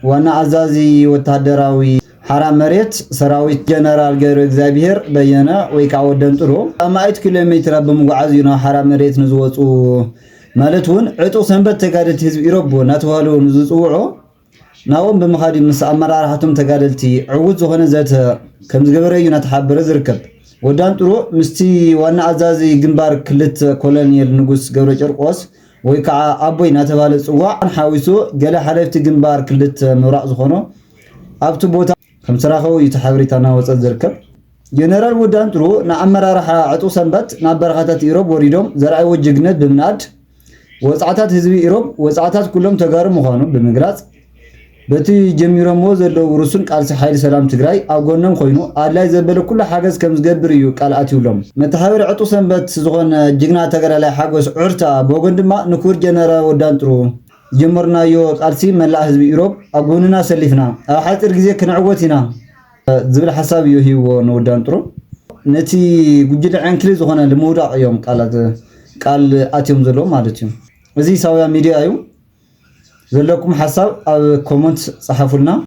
وانا عزازي وتهدراوي حرام مريت سراويت جنرال غير እግዚአብሔር በየነ ወይ ካወደም ጥሩ 100 ኪሎ ሜትር በመጓዝ ይና حرام مريت ንዝወጹ ማለቱን ዕጡ ሰንበት ተጋደልቲ ህዝብ ኢሮብ ናተዋሉ ንዝጽውዑ ናዎም በመኻዲ ምስ አመራራሃቱም ተጋደልቲ ዕውት ዝኾነ ዘተ ከም ዝገበረዩ ናተሓበረ ዝርከብ ወዳን ጥሩ ምስቲ ዋና አዛዚ ግንባር ክልት ኮሎኔል ንጉስ ገብረ ጨርቆስ ወይ ከዓ አቦይ ናተባለ ጽዋዕ ሓዊሱ ገለ ሓለፍቲ ግንባር ክልት ምራቅ ዝኾኖ ኣብቲ ቦታ ከም ስራኸው ይተሓብሪታና ወፀ ዝርከብ ጀነራል ወዳን ጥሩ ንአመራራሃ ዕጡ ሰንበት ናበረኻታት ኢሮብ ወሪዶም ዘርአይ ወጅግነት ብምናድ ወጻዓታት ህዝቢ ኢሮብ ወጻዓታት ኩሎም ተጋሩ ምዃኑ ብምግራጽ በቲ ጀሚሮሞ ዘለው ሩሱን ቃልሲ ኃይል ሰላም ትግራይ አጎነም ኮይኑ አላይ ዘበለ ኩሉ ሓገዝ ከም ዝገብር እዩ ቃልአት ይብሎም መተሓበሪ ዕጡ ሰንበት ዝኾነ ጅግና ተገዳላይ ሓጎስ ዑርታ በጎን ድማ ንኩር ጀነራል ወዳን ጥሩ ጀመርናዮ ቃልሲ መላእ ህዝቢ ኢሮብ አጎንና ሰሊፍና ኣብ ሓጢር ግዜ ክንዕወት ኢና ዝብል ሓሳብ እዩ ሂዎ ንወዳን ጥሩ ነቲ ጉጅለ ዓንክሊ ዝኾነ ለመውዳቅ እዮም ቃል አትዮም ዘሎ ማለት እዩ እዚ ሳውያ ሚዲያ እዩ ዘለኩም ሐሳብ ኣብ ኮሜንት ጻሐፉልና